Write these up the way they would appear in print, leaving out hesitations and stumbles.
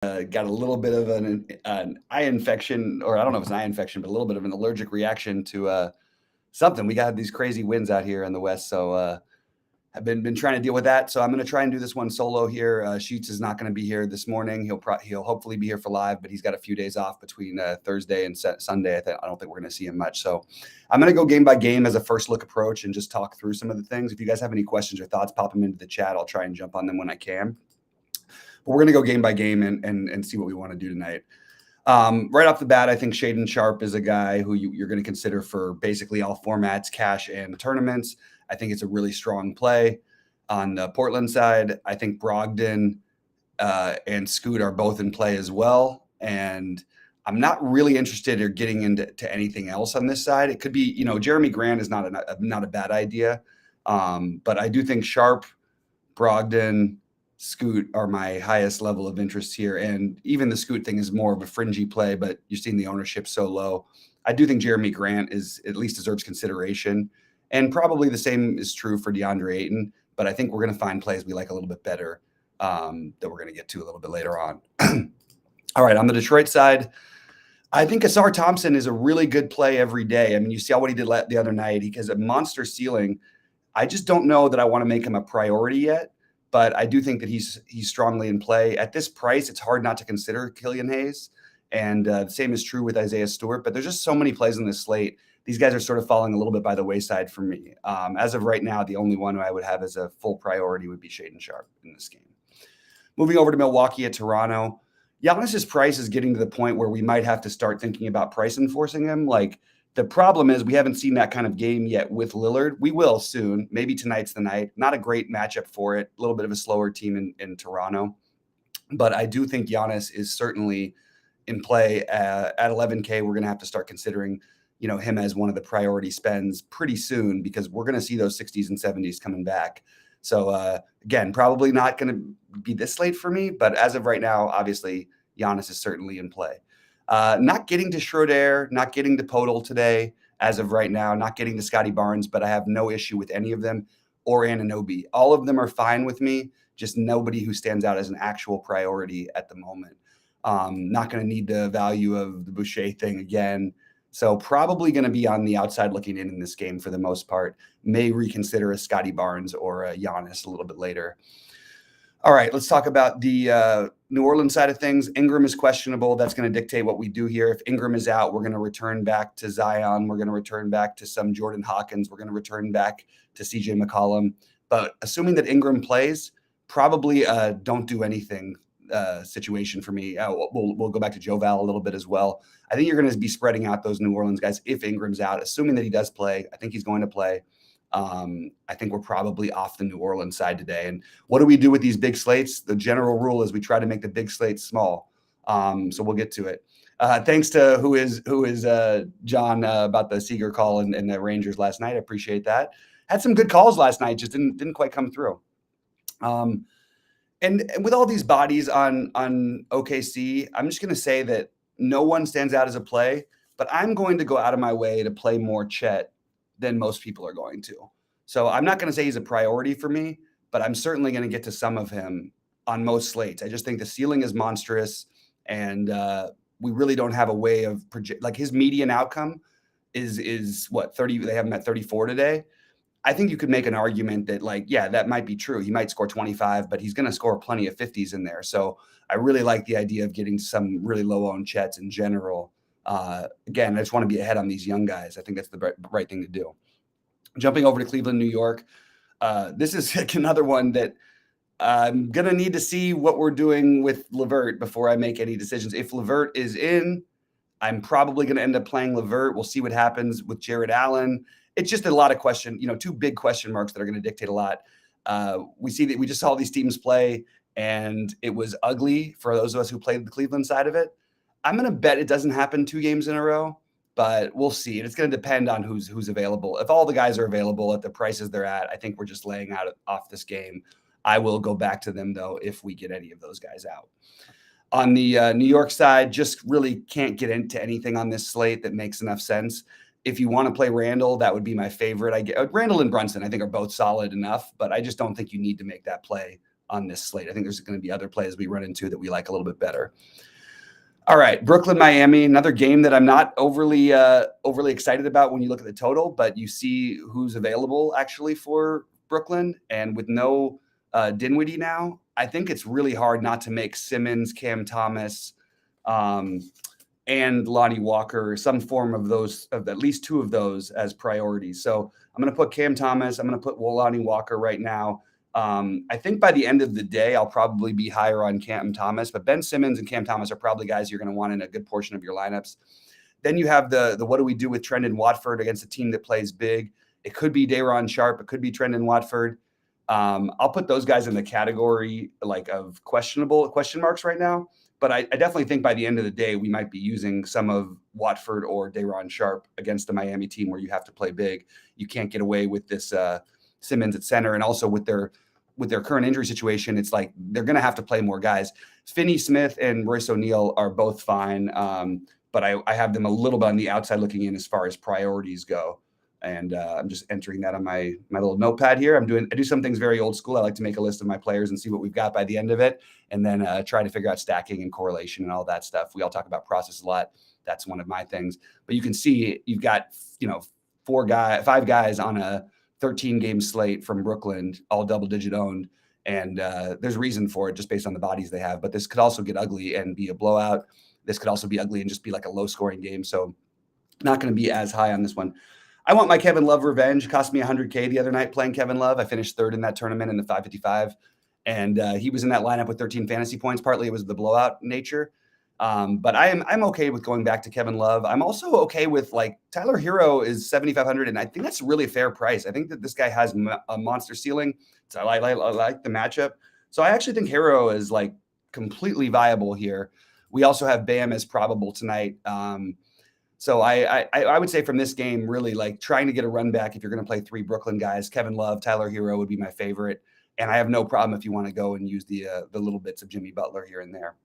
got a little bit of an eye infection, or I don't know if it's an eye infection, but a little bit of an allergic reaction to something. We got these crazy winds out here in the west, so I've been trying to deal with that. So I'm going to try and do this one solo here. Sheets is not going to be here this morning. He'll hopefully be here for live, but he's got a few days off between Thursday and Sunday. I don't think we're going to see him much. So I'm going to go game by game as a first look approach and just talk through some of the things. If you guys have any questions or thoughts, pop them into the chat. I'll try and jump on them when I can. But we're going to go game by game and see what we want to do tonight. Right off the bat, I think Shaedon Sharpe is a guy who you're going to consider for basically all formats, cash and tournaments. I think it's a really strong play. On the Portland side, I think Brogdon and Scoot are both in play as well. And I'm not really interested in getting into anything else on this side. It could be, Jeremy Grant is not a bad idea. But I do think Sharpe, Brogdon, Scoot are my highest level of interest here. And even the Scoot thing is more of a fringy play, but you're seeing the ownership so low. I do think Jeremy Grant at least deserves consideration. And probably the same is true for DeAndre Ayton. But I think we're going to find plays we like a little bit better that we're going to get to a little bit later on. All right, on the Detroit side, I think Asar Thompson is a really good play every day. I mean, you see what he did the other night. He has a monster ceiling. I just don't know that I want to make him a priority yet. But I do think that he's strongly in play. At this price, it's hard not to consider Killian Hayes. And the same is true with Isaiah Stewart. But there's just so many plays on this slate. These guys are sort of falling a little bit by the wayside for me. As of right now, the only one who I would have as a full priority would be Shaedon Sharpe in this game. Moving over to Milwaukee at Toronto, Giannis's price is getting to the point where we might have to start thinking about price enforcing him. Like, the problem is we haven't seen that kind of game yet with Lillard. We will soon. Maybe tonight's the night. Not a great matchup for it. A little bit of a slower team in Toronto. But I do think Giannis is certainly in play at 11K. We're going to have to start considering, him as one of the priority spends pretty soon because we're going to see those 60s and 70s coming back. So again, probably not going to be this late for me. But as of right now, obviously, Giannis is certainly in play. Not getting to Schroeder, not getting to Podol today as of right now, not getting to Scotty Barnes, but I have no issue with any of them or Anunoby. All of them are fine with me, just nobody who stands out as an actual priority at the moment. Not going to need the value of the Boucher thing again. So probably going to be on the outside looking in this game for the most part. May reconsider a Scotty Barnes or a Giannis a little bit later. All right, let's talk about the New Orleans side of things. Ingram is questionable. That's going to dictate what we do here. If Ingram is out, we're going to return back to Zion. We're going to return back to some Jordan Hawkins. We're going to return back to CJ McCollum. But assuming that Ingram plays, probably don't do anything situation for me. We'll go back to Joe Val a little bit as well. I think you're going to be spreading out those New Orleans guys if Ingram's out, assuming that he does play. I think he's going to play. I think we're probably off the New Orleans side today. And what do we do with these big slates? The general rule is we try to make the big slates small. So we'll get to it. Thanks to who is John about the Seager call and the Rangers last night. I appreciate that. Had some good calls last night, just didn't quite come through. And with all these bodies on OKC, I'm just going to say that no one stands out as a play, but I'm going to go out of my way to play more Chet than most people are going to. So I'm not going to say he's a priority for me, but I'm certainly going to get to some of him on most slates. I just think the ceiling is monstrous, and we really don't have a way of like his median outcome is what, 30? They have him at 34 today. I think you could make an argument that, like, yeah, that might be true. He might score 25, but he's going to score plenty of 50s in there. So I really like the idea of getting some really low-owned Chets in general. Again, I just want to be ahead on these young guys. I think that's the right thing to do. Jumping over to Cleveland, New York. This is another one that I'm going to need to see what we're doing with LeVert before I make any decisions. If LeVert is in, I'm probably going to end up playing LeVert. We'll see what happens with Jared Allen. It's just a lot of two big question marks that are going to dictate a lot. We just saw these teams play, and it was ugly for those of us who played the Cleveland side of it. I'm going to bet it doesn't happen 2 games in a row, but we'll see. And it's going to depend on who's available. If all the guys are available at the prices they're at, I think we're just laying off this game. I will go back to them, though, if we get any of those guys out. On the New York side, just really can't get into anything on this slate that makes enough sense. If you want to play Randall, that would be my favorite. Randall and Brunson, I think, are both solid enough, but I just don't think you need to make that play on this slate. I think there's going to be other plays we run into that we like a little bit better. All right, Brooklyn, Miami, another game that I'm not overly excited about when you look at the total, but you see who's available actually for Brooklyn, and with no Dinwiddie now, I think it's really hard not to make Simmons, Cam Thomas, and Lonnie Walker, some form of those, of at least two of those as priorities. So I'm going to put Cam Thomas. I'm going to put Lonnie Walker right now. I think by the end of the day, I'll probably be higher on Cam Thomas, but Ben Simmons and Cam Thomas are probably guys you're going to want in a good portion of your lineups. Then you have the what do we do with Trendon Watford against a team that plays big? It could be Day'Ron Sharpe. It could be Trendon Watford. I'll put those guys in the category like of question marks right now. But I definitely think by the end of the day, we might be using some of Watford or Day'Ron Sharpe against the Miami team where you have to play big. You can't get away with this Simmons at center, and also with their current injury situation, it's like they're going to have to play more guys. Finney-Smith and Royce O'Neal are both fine, but I have them a little bit on the outside looking in as far as priorities go. And I'm just entering that on my little notepad here. I do some things very old school. I like to make a list of my players and see what we've got by the end of it, and then try to figure out stacking and correlation and all that stuff. We all talk about process a lot. That's one of my things. But you can see you've got 5 guys on a 13-game slate from Brooklyn, all double-digit owned, and there's reason for it just based on the bodies they have. But this could also get ugly and be a blowout. This could also be ugly and just be like a low-scoring game. So not going to be as high on this one. I want my Kevin Love revenge. Cost me $100K the other night playing Kevin Love. I finished third in that tournament in the 555, and he was in that lineup with 13 fantasy points. Partly it was the blowout nature, but I'm okay with going back to Kevin Love. I'm also okay with like Tyler Hero is 7,500, and I think that's really a fair price. I think that this guy has a monster ceiling. So I like the matchup. So I actually think Hero is like completely viable here. We also have Bam as probable tonight. So I would say from this game, really like trying to get a run back if you're going to play 3 Brooklyn guys, Kevin Love, Tyler Hero would be my favorite. And I have no problem if you want to go and use the little bits of Jimmy Butler here and there.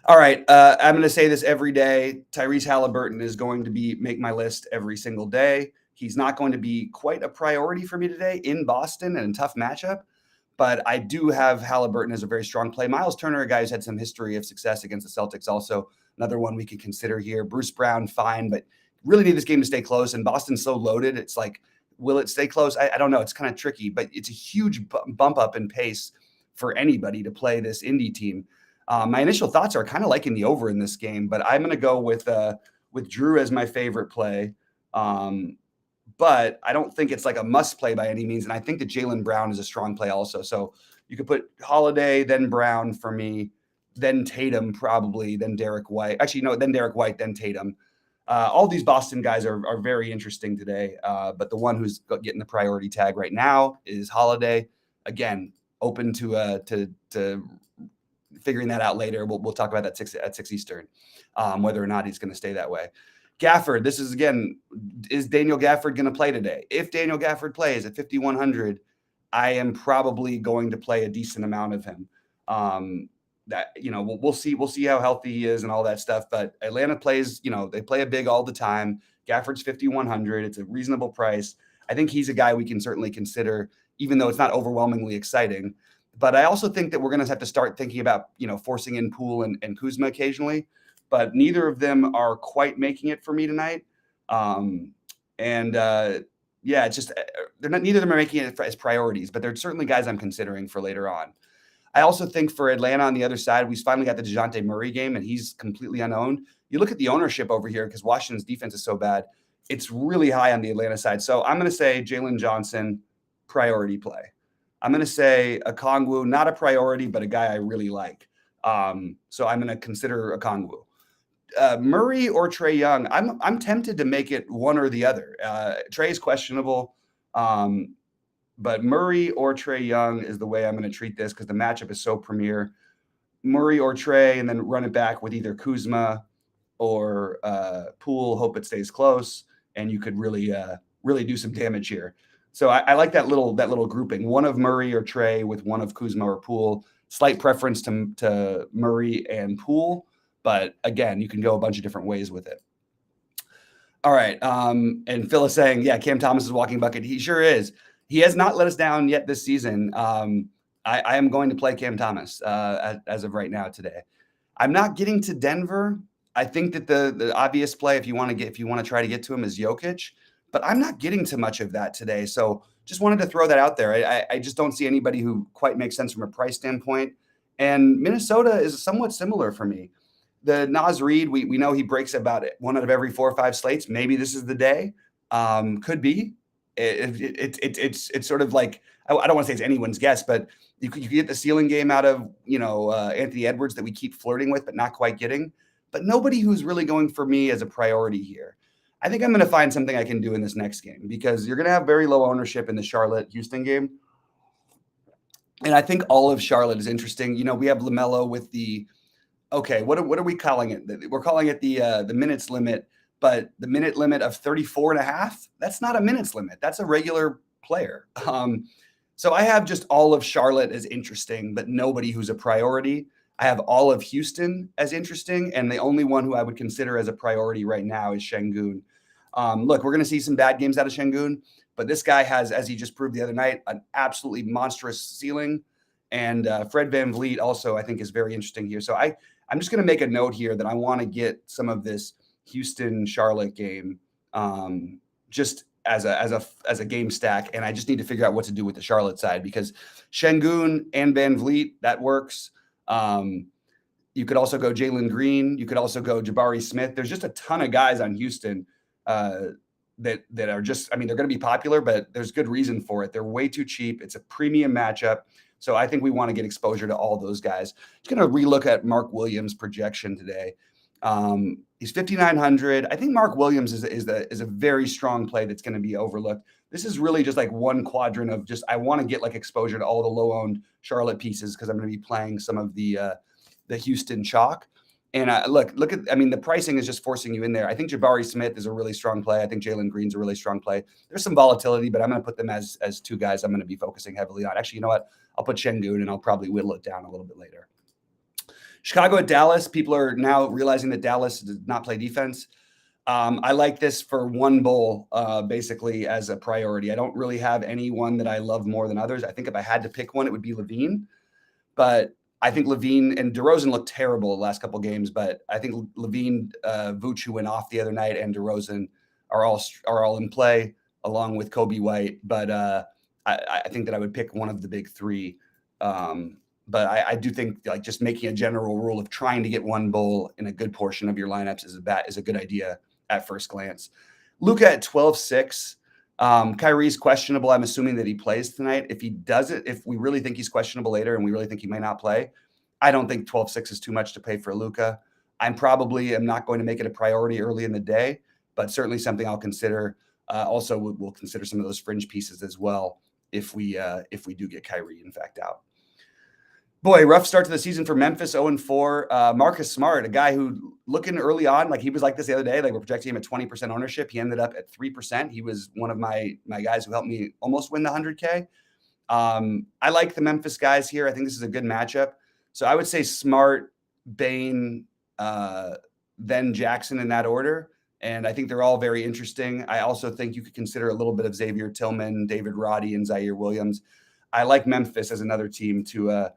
All right, I'm going to say this every day. Tyrese Halliburton is going to make my list every single day. He's not going to be quite a priority for me today in Boston and a tough matchup, but I do have Halliburton as a very strong play. Miles Turner, a guy who's had some history of success against the Celtics, also another one we could consider here. Bruce Brown, fine, but really need this game to stay close. And Boston's so loaded, it's like, will it stay close? I don't know. It's kind of tricky, but it's a huge bump up in pace for anybody to play this Indy team. My initial thoughts are kind of liking the over in this game, but I'm going to go with Drew as my favorite play. But I don't think it's like a must play by any means. And I think that Jaylen Brown is a strong play also. So you could put Holiday, then Brown for me, then Tatum probably, then Derek White. Actually, no, then Derek White, then Tatum. All these Boston guys are very interesting today. But the one who's getting the priority tag right now is Holiday. Again, open to figuring that out later. We'll talk about that at 6 Eastern, whether or not he's going to stay that way. Gafford, this is again, is Daniel Gafford going to play today? If Daniel Gafford plays at 5,100, I am probably going to play a decent amount of him. We'll see how healthy he is and all that stuff. But Atlanta plays, they play a big all the time. Gafford's 5,100. It's a reasonable price. I think he's a guy we can certainly consider, even though it's not overwhelmingly exciting. But I also think that we're going to have to start thinking about, forcing in Poole and Kuzma occasionally. But neither of them are quite making it for me tonight. It's just neither of them are making it as priorities, but they're certainly guys I'm considering for later on. I also think for Atlanta on the other side, we finally got the DeJounte Murray game, and he's completely unowned. You look at the ownership over here because Washington's defense is so bad. It's really high on the Atlanta side. So I'm going to say Jalen Johnson, priority play. I'm going to say Okongwu, not a priority, but a guy I really like. So I'm going to consider Okongwu. Murray or Trae Young, I'm tempted to make it one or the other. Trae is questionable, but Murray or Trae Young is the way I'm going to treat this because the matchup is so premier. Murray or Trae, and then run it back with either Kuzma or Poole. Hope it stays close, and you could really do some damage here. So I like that little grouping. One of Murray or Trae with one of Kuzma or Poole. Slight preference to Murray and Poole. But again, you can go a bunch of different ways with it. All right. And Phil is saying, yeah, Cam Thomas is walking bucket. He sure is. He has not let us down yet this season. I am going to play Cam Thomas as of right now today. I'm not getting to Denver. I think that the obvious play, if you want to try to get to him, is Jokic, but I'm not getting to much of that today. So just wanted to throw that out there. I just don't see anybody who quite makes sense from a price standpoint. And Minnesota is somewhat similar for me. The Naz Reid, we know he breaks about one out of every 4 or 5 slates. Maybe this is the day. Could be. It's sort of like, I don't want to say it's anyone's guess, but you get the ceiling game out of Anthony Edwards that we keep flirting with, but not quite getting. But nobody who's really going for me as a priority here. I think I'm going to find something I can do in this next game because you're going to have very low ownership in the Charlotte-Houston game. And I think all of Charlotte is interesting. We have LaMelo with the, okay, what are we calling it? We're calling it the minutes limit, but the minute limit of 34.5, that's not a minutes limit. That's a regular player. So I have just all of Charlotte as interesting, but nobody who's a priority. I have all of Houston as interesting, and the only one who I would consider as a priority right now is Şengün. Look, we're going to see some bad games out of Şengün, but this guy has, as he just proved the other night, an absolutely monstrous ceiling. And Fred VanVleet also, I think, is very interesting here. So I'm just going to make a note here that I want to get some of this Houston-Charlotte game just as a game stack, and I just need to figure out what to do with the Charlotte side because Şengün and VanVleet, that works. You could also go Jalen Green. You could also go Jabari Smith. There's just a ton of guys on Houston that are just, they're going to be popular, but there's good reason for it. They're way too cheap. It's a premium matchup. So I think we want to get exposure to all those guys. Just going to relook at Mark Williams' projection today. He's 5,900. I think Mark Williams is a very strong play that's going to be overlooked. This is really just like one quadrant of just, I want to get like exposure to all the low-owned Charlotte pieces because I'm going to be playing some of the Houston chalk. And look at, the pricing is just forcing you in there. I think Jabari Smith is a really strong play. I think Jalen Green's a really strong play. There's some volatility, but I'm going to put them as 2 guys I'm going to be focusing heavily on. Actually, you know what? I'll put Şengün and I'll probably whittle it down a little bit later. Chicago at Dallas. People are now realizing that Dallas does not play defense. I like this for one bowl, basically as a priority. I don't really have anyone that I love more than others. I think if I had to pick one, it would be LaVine. But I think LaVine and DeRozan looked terrible the last couple of games. But I think LaVine, Vooch, who went off the other night, and DeRozan are all in play along with Kobe White. But I think that I would pick one of the big 3. But I do think like just making a general rule of trying to get one bowl in a good portion of your lineups is a good idea at first glance. Luka at 12.6. Kyrie's questionable. I'm assuming that he plays tonight. If he doesn't, if we really think he's questionable later and we really think he may not play, I don't think 12.6 is too much to pay for Luka. I'm probably am not going to make it a priority early in the day, but certainly something I'll consider. Also, we'll consider some of those fringe pieces as well if we do get Kyrie in fact out. Boy, rough start to the season for Memphis, 0-4. Marcus Smart, a guy who looking early on, like he was like this the other day, like we're projecting him at 20% ownership. He ended up at 3%. He was one of my guys who helped me almost win the 100K. I like the Memphis guys here. I think this is a good matchup. So I would say Smart, Bane, then Jackson in that order. And I think they're all very interesting. I also think you could consider a little bit of Xavier Tillman, David Roddy, and Zaire Williams. I like Memphis as another team to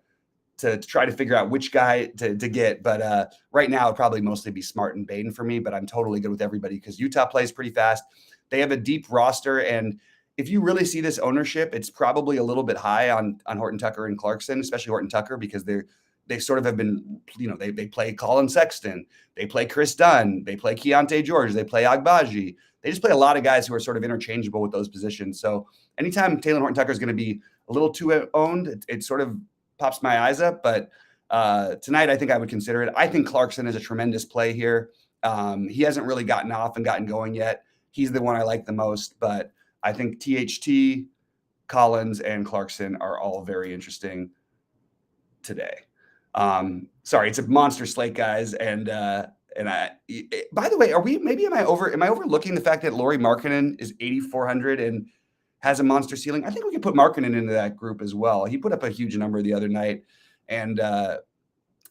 try to figure out which guy to get. But right now, it'd probably mostly be Smart and Baden for me, but I'm totally good with everybody because Utah plays pretty fast. They have a deep roster. And if you really see this ownership, it's probably a little bit high on Horton Tucker and Clarkson, especially Horton Tucker, because they sort of have been, they play Colin Sexton, they play Chris Dunn, they play Keontae George, they play Agbaji. They just play a lot of guys who are sort of interchangeable with those positions. So anytime Taylor Horton Tucker is going to be a little too owned, it sort of pops my eyes up, but tonight I think I would consider it. I think Clarkson is a tremendous play here. He hasn't really gotten off and gotten going yet. He's the one I like the most, but I think THT, Collins, and Clarkson are all very interesting today. Sorry, it's a monster slate, guys. And by the way, am I overlooking the fact that Lauri Markkanen is 8,400 and has a monster ceiling? I think we can put Markkanen into that group as well. He put up a huge number the other night, and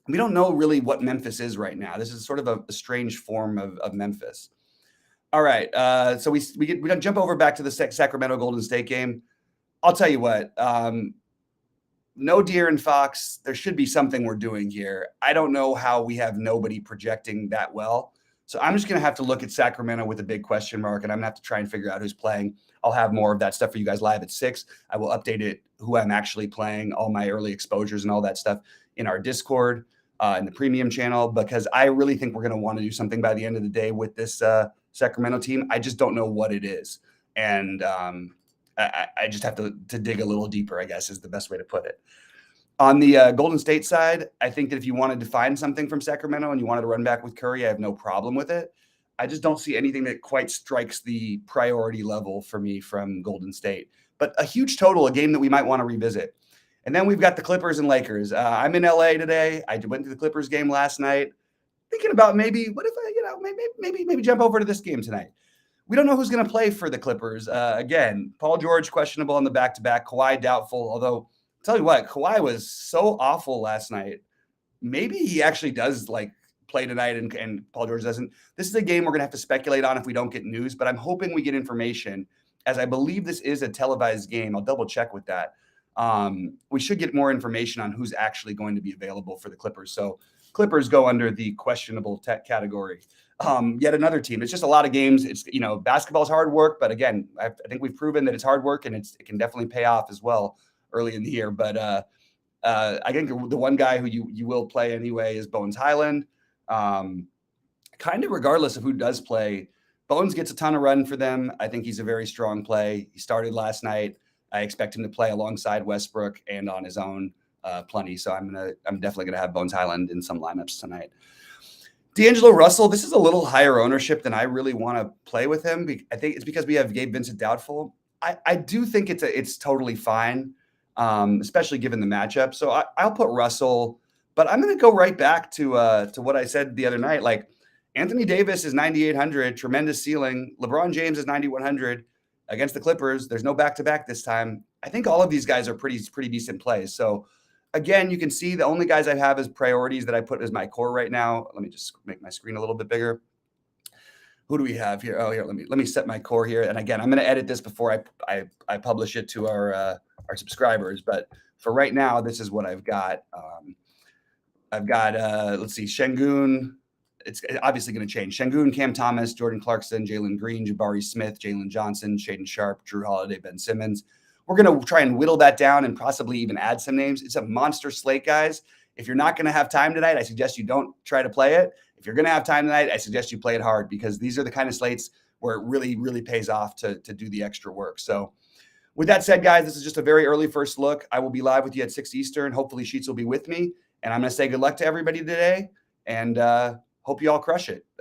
we don't know really what Memphis is right now. This is sort of a strange form of Memphis. All right, so we jump over back to the Sacramento Golden State game. I'll tell you what, no De'Aaron Fox. There should be something we're doing here. I don't know how we have nobody projecting that well. So I'm just going to have to look at Sacramento with a big question mark, and I'm going to have to try and figure out who's playing. I'll have more of that stuff for you guys live at 6. I will update it, who I'm actually playing, all my early exposures and all that stuff in our Discord, in the premium channel, because I really think we're going to want to do something by the end of the day with this Sacramento team. I just don't know what it is. And I just have to dig a little deeper, I guess, is the best way to put it. On the Golden State side, I think that if you wanted to find something from Sacramento and you wanted to run back with Curry, I have no problem with it. I just don't see anything that quite strikes the priority level for me from Golden State. But a huge total, a game that we might want to revisit. And then we've got the Clippers and Lakers. I'm in LA today. I went to the Clippers game last night, thinking about maybe what if I, maybe jump over to this game tonight. We don't know who's going to play for the Clippers. Again, Paul George questionable on the back-to-back. Kawhi doubtful. Although, I'll tell you what, Kawhi was so awful last night. Maybe he actually does play tonight, and Paul George doesn't. This is a game we're going to have to speculate on if we don't get news. But I'm hoping we get information, as I believe this is a televised game. I'll double check with that. We should get more information on who's actually going to be available for the Clippers. So Clippers go under the questionable category. Yet another team. It's just a lot of games. It's, basketball's hard work, but again, I think we've proven that it's hard work, and it can definitely pay off as well early in the year. But I think the one guy who you will play anyway is Bones Highland. Kind of regardless of who does play, Bones gets a ton of run for them. I think he's a very strong play. He started last night. I expect him to play alongside Westbrook and on his own plenty. So I'm definitely gonna have Bones Highland in some lineups tonight. D'Angelo Russell, this is a little higher ownership than I really want to play with him. I think it's because we have Gabe Vincent doubtful. I do think it's totally fine, especially given the matchup. So I'll put Russell, but I'm going to go right back to what I said the other night. Like, Anthony Davis is 9,800, tremendous ceiling. LeBron James is 9,100 against the Clippers. There's no back-to-back this time. I think all of these guys are pretty decent plays. So again, you can see the only guys I have as priorities that I put as my core right now. Let me just make my screen a little bit bigger. Who do we have here? Oh, here, let me set my core here. And again, I'm going to edit this before I publish it to our subscribers. But for right now, this is what I've got. I've got, let's see, Şengün. It's obviously going to change. Şengün, Cam Thomas, Jordan Clarkson, Jalen Green, Jabari Smith, Jalen Johnson, Shaedon Sharpe, Drew Holiday, Ben Simmons. We're going to try and whittle that down and possibly even add some names. It's a monster slate, guys. If you're not going to have time tonight, I suggest you don't try to play it. If you're going to have time tonight, I suggest you play it hard, because these are the kind of slates where it really, really pays off to do the extra work. So with that said, guys, this is just a very early first look. I will be live with you at 6 Eastern. Hopefully Sheets will be with me. And I'm going to say good luck to everybody today, and hope you all crush it.